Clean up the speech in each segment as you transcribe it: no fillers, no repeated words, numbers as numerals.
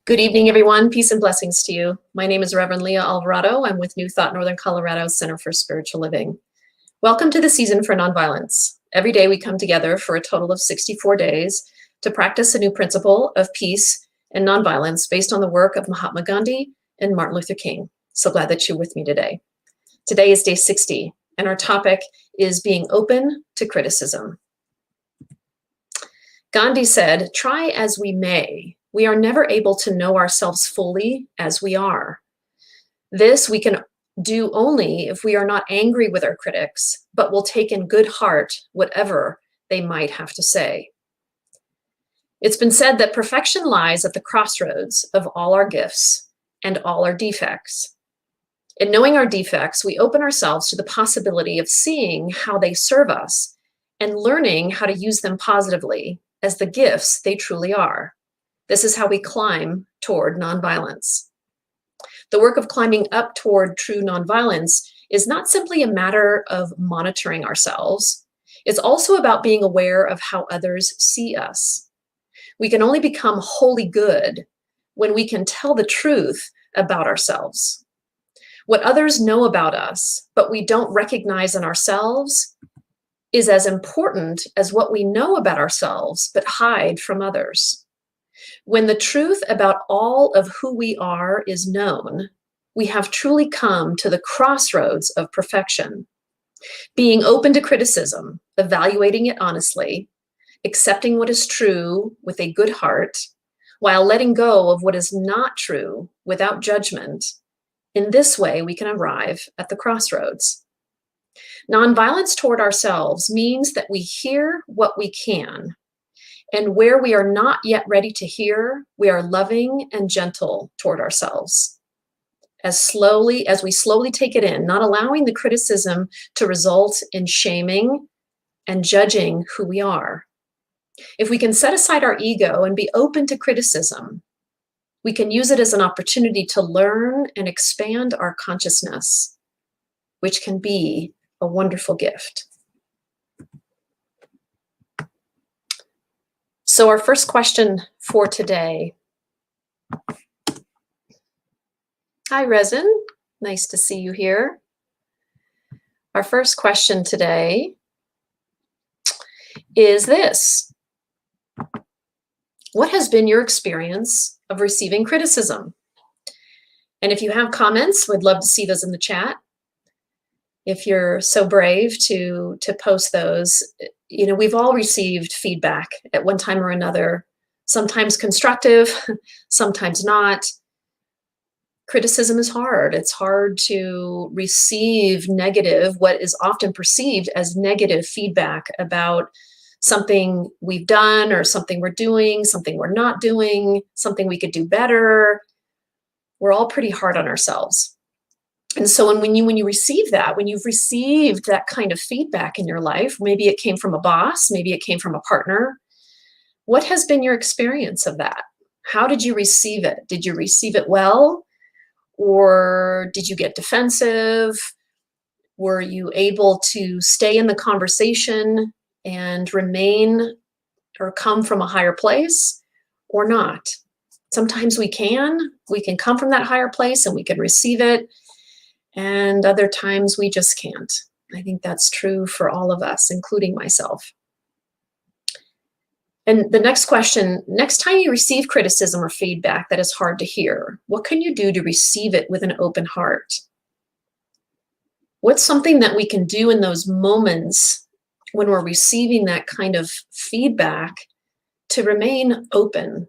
Good evening, everyone. Peace and blessings to you. My name is Reverend Leah Alvarado. I'm with New Thought Northern Colorado Center for Spiritual Living. Welcome to the season for nonviolence. Every day we come together for a total of 64 days to practice a new principle of peace and nonviolence based on the work of Mahatma Gandhi and Martin Luther King. So glad that you're with me today. Today is day 60, and our topic is being open to criticism. Gandhi said, "Try as we may, we are never able to know ourselves fully as we are. This we can do only if we are not angry with our critics, but will take in good heart whatever they might have to say." It's been said that perfection lies at the crossroads of all our gifts and all our defects. In knowing our defects, we open ourselves to the possibility of seeing how they serve us and learning how to use them positively as the gifts they truly are. This is how we climb toward nonviolence. The work of climbing up toward true nonviolence is not simply a matter of monitoring ourselves. It's also about being aware of how others see us. We can only become wholly good when we can tell the truth about ourselves. What others know about us, but we don't recognize in ourselves, is as important as what we know about ourselves, but hide from others. When the truth about all of who we are is known, we have truly come to the crossroads of perfection. Being open to criticism, evaluating it honestly, accepting what is true with a good heart, while letting go of what is not true without judgment. In this way, we can arrive at the crossroads. Nonviolence toward ourselves means that we hear what we can, and where we are not yet ready to hear, we are loving and gentle toward ourselves. As we slowly take it in, not allowing the criticism to result in shaming and judging who we are. If we can set aside our ego and be open to criticism, we can use it as an opportunity to learn and expand our consciousness, which can be a wonderful gift. So our first question for today. Hi, Resin. Nice to see you here. Our first question today is this: what has been your experience of receiving criticism? And if you have comments, we'd love to see those in the chat. If you're so brave to post those, we've all received feedback at one time or another, sometimes constructive, sometimes not. Criticism is hard. It's hard to receive what is often perceived as negative feedback about something we've done or something we're doing, something we're not doing, something we could do better. We're all pretty hard on ourselves. And so when you receive that, when you've received that kind of feedback in your life, maybe it came from a boss, maybe it came from a partner, what has been your experience of that? How did you receive it? Did you receive it well? Or did you get defensive? Were you able to stay in the conversation and remain or come from a higher place or not? Sometimes we can come from that higher place and we can receive it. And other times we just can't. I think that's true for all of us, including myself. And the next question, next time you receive criticism or feedback that is hard to hear, what can you do to receive it with an open heart? What's something that we can do in those moments when we're receiving that kind of feedback to remain open,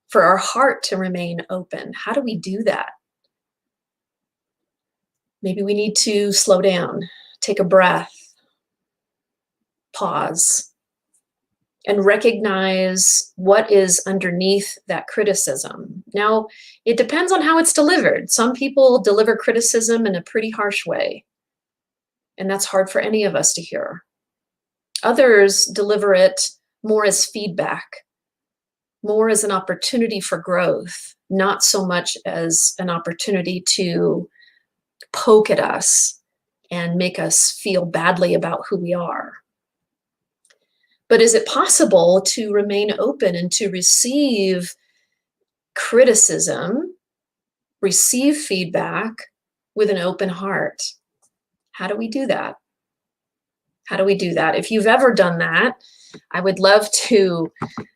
for our heart to remain open? How do we do that? Maybe we need to slow down, take a breath, pause, and recognize what is underneath that criticism. Now, it depends on how it's delivered. Some people deliver criticism in a pretty harsh way, and that's hard for any of us to hear. Others deliver it more as feedback, more as an opportunity for growth, not so much as an opportunity to poke at us and make us feel badly about who we are. But is it possible to remain open and to receive criticism, receive feedback with an open heart. How do we do that? How do we do that? If you've ever done that, I would love to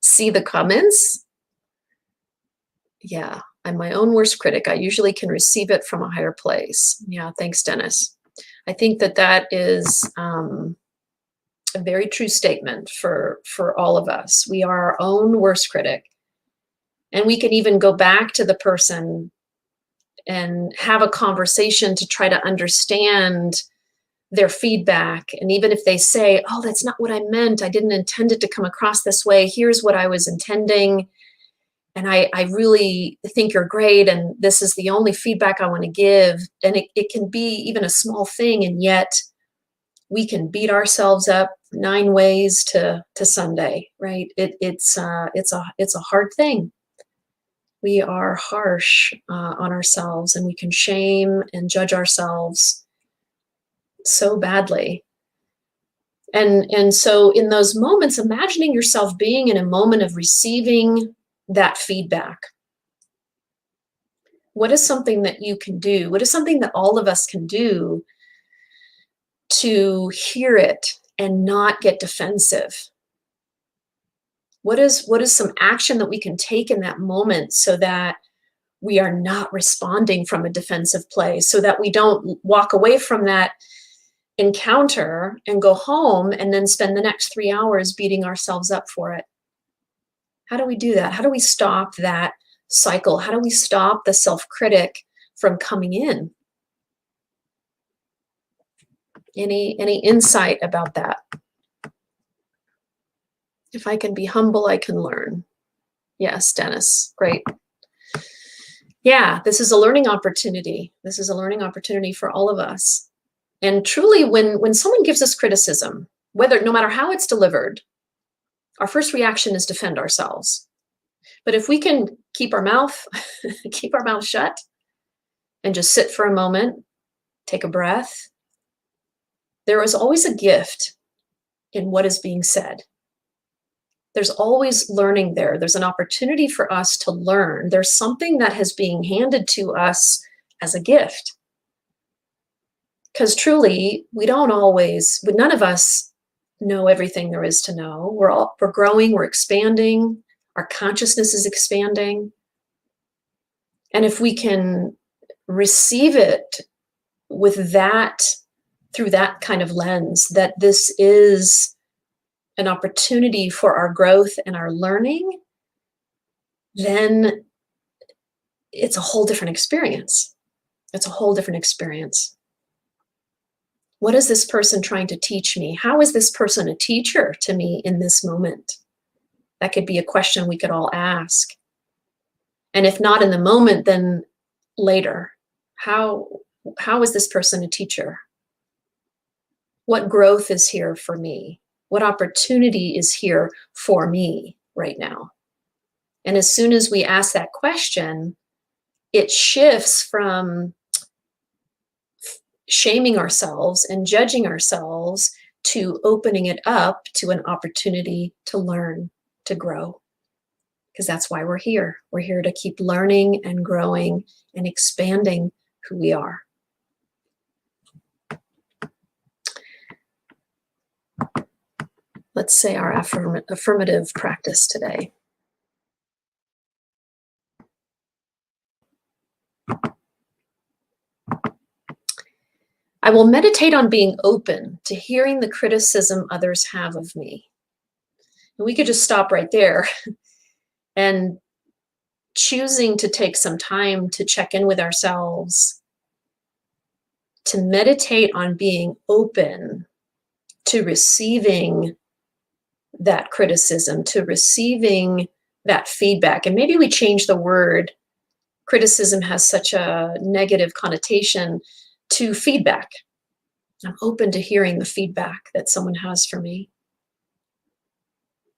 see the comments. Yeah, I'm my own worst critic. I usually can receive it from a higher place. Yeah, thanks, Dennis. I think that that is a very true statement for all of us. We are our own worst critic. And we can even go back to the person and have a conversation to try to understand their feedback. And even if they say, oh, that's not what I meant, I didn't intend it to come across this way, here's what I was intending. And I really think you're great, and this is the only feedback I want to give. And it can be even a small thing, and yet we can beat ourselves up 9 ways to Sunday, right? It's a hard thing. We are harsh on ourselves, and we can shame and judge ourselves so badly. And so in those moments, imagining yourself being in a moment of receiving that feedback. What is something that you can do? What is something that all of us can do to hear it and not get defensive? What is some action that we can take in that moment so that we are not responding from a defensive place, so that we don't walk away from that encounter and go home and then spend the next 3 hours beating ourselves up for it? How do we do that? How do we stop that cycle? How do we stop the self-critic from coming in? Any insight about that? If I can be humble, I can learn. Yes, Dennis, great. Yeah, this is a learning opportunity. This is a learning opportunity for all of us. And truly, when someone gives us criticism, no matter how it's delivered, our first reaction is defend ourselves. But if we can keep our mouth shut and just sit for a moment, take a breath, there is always a gift in what is being said. There's always learning there. There's an opportunity for us to learn. There's something that is being handed to us as a gift. Because truly, none of us know everything there is to know. We're growing, we're expanding, our consciousness is expanding. And if we can receive it with that, through that kind of lens, that this is an opportunity for our growth and our learning, then it's a whole different experience. It's a whole different experience. What is this person trying to teach me? How is this person a teacher to me in this moment? That could be a question we could all ask. And if not in the moment, then later. How is this person a teacher? What growth is here for me? What opportunity is here for me right now? And as soon as we ask that question, it shifts from shaming ourselves and judging ourselves to opening it up to an opportunity to learn, to grow. Because that's why we're here. We're here to keep learning and growing and expanding who we are. Let's say our affirmative practice today. I will meditate on being open to hearing the criticism others have of me. And we could just stop right there and choosing to take some time to check in with ourselves, to meditate on being open to receiving that criticism, to receiving that feedback. And maybe we change the word. Criticism has such a negative connotation to feedback. I'm open to hearing the feedback that someone has for me,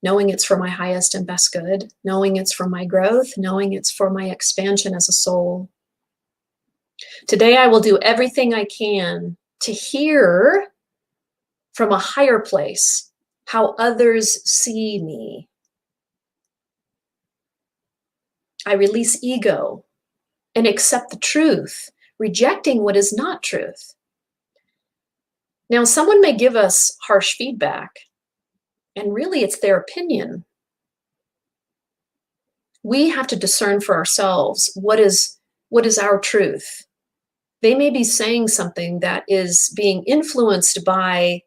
knowing it's for my highest and best good, knowing it's for my growth, knowing it's for my expansion as a soul. Today, I will do everything I can to hear from a higher place how others see me. I release ego and accept the truth, rejecting what is not truth. Now, someone may give us harsh feedback, and really it's their opinion. We have to discern for ourselves what is our truth. They may be saying something that is being influenced by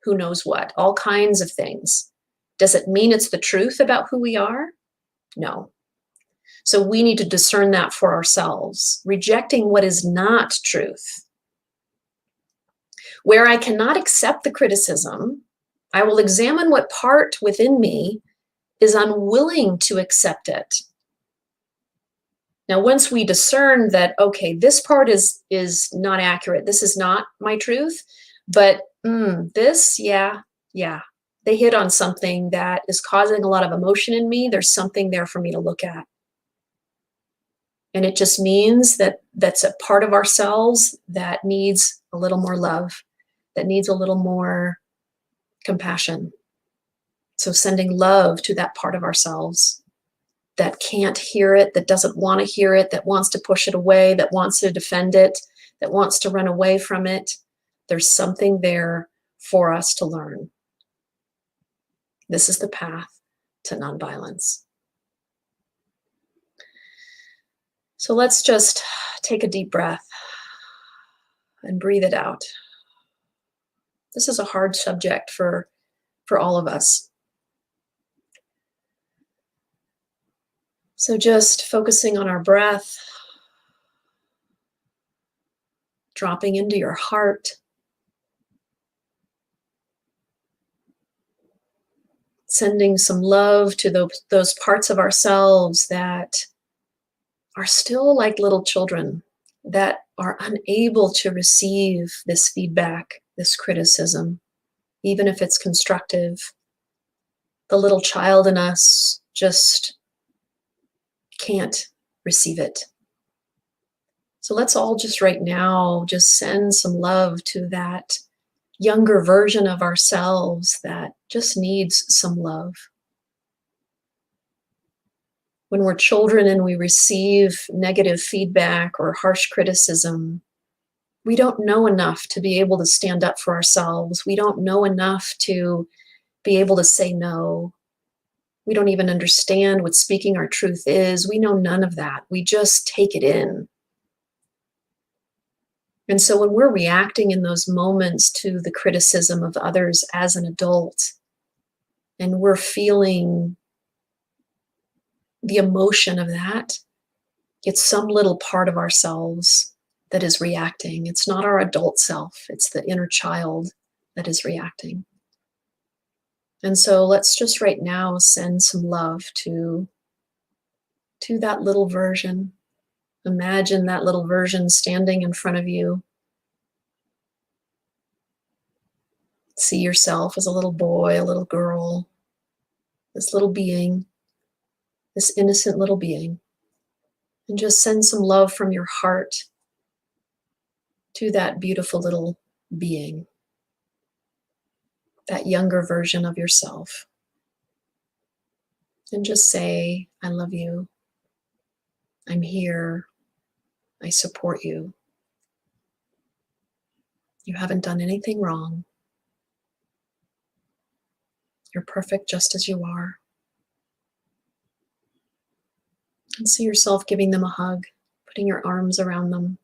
who knows what, all kinds of things. Does it mean it's the truth about who we are? No. So we need to discern that for ourselves, rejecting what is not truth. Where I cannot accept the criticism, I will examine what part within me is unwilling to accept it. Now, once we discern that, okay, this part is not accurate, this is not my truth, but this, yeah, they hit on something that is causing a lot of emotion in me. There's something there for me to look at. And it just means that that's a part of ourselves that needs a little more love, that needs a little more compassion. So sending love to that part of ourselves that can't hear it, that doesn't want to hear it, that wants to push it away, that wants to defend it, that wants to run away from it. There's something there for us to learn. This is the path to nonviolence. So let's just take a deep breath and breathe it out. This is a hard subject for all of us. So just focusing on our breath, dropping into your heart, sending some love to those parts of ourselves that are still like little children, that are unable to receive this feedback, this criticism, even if it's constructive. The little child in us just can't receive it. So let's all just right now just send some love to that younger version of ourselves that just needs some love. When we're children and we receive negative feedback or harsh criticism, we don't know enough to be able to stand up for ourselves. We don't know enough to be able to say no. We don't even understand what speaking our truth is. We know none of that. We just take it in. And so when we're reacting in those moments to the criticism of others as an adult, and we're feeling the emotion of that, it's some little part of ourselves that is reacting. It's not our adult self, it's the inner child that is reacting. And so let's just right now send some love to that little version. Imagine that little version standing in front of you. See yourself as a little boy, a little girl, this little being, this innocent little being. And just send some love from your heart to that beautiful little being, that younger version of yourself. And just say, I love you. I'm here. I support you. You haven't done anything wrong. You're perfect just as you are. And see yourself giving them a hug, putting your arms around them.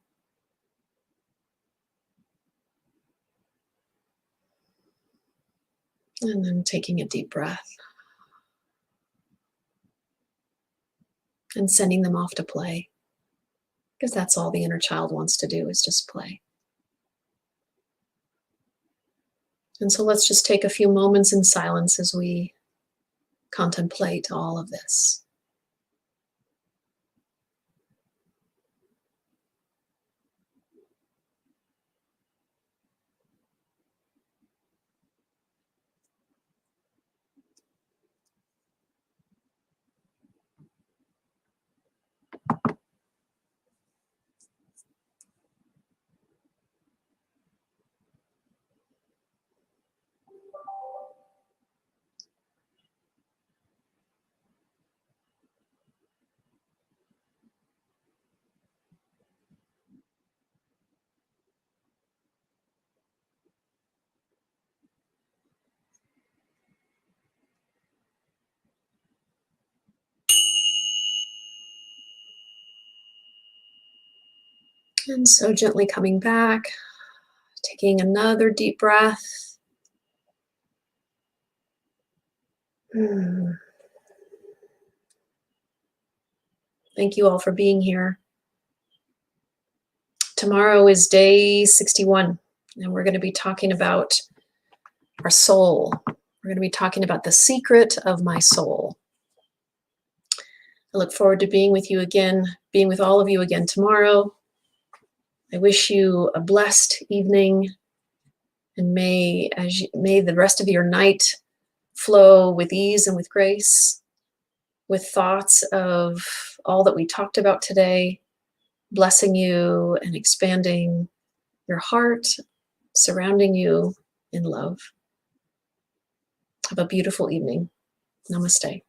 And then taking a deep breath. And sending them off to play. Because that's all the inner child wants to do, is just play. And so let's just take a few moments in silence as we contemplate all of this. And so gently coming back, taking another deep breath. Thank you all for being here. Tomorrow is day 61, and we're going to be talking about our soul. We're going to be talking about the secret of my soul. I look forward to being with all of you again tomorrow. I wish you a blessed evening, and may the rest of your night flow with ease and with grace, with thoughts of all that we talked about today, blessing you and expanding your heart, surrounding you in love. Have a beautiful evening. Namaste.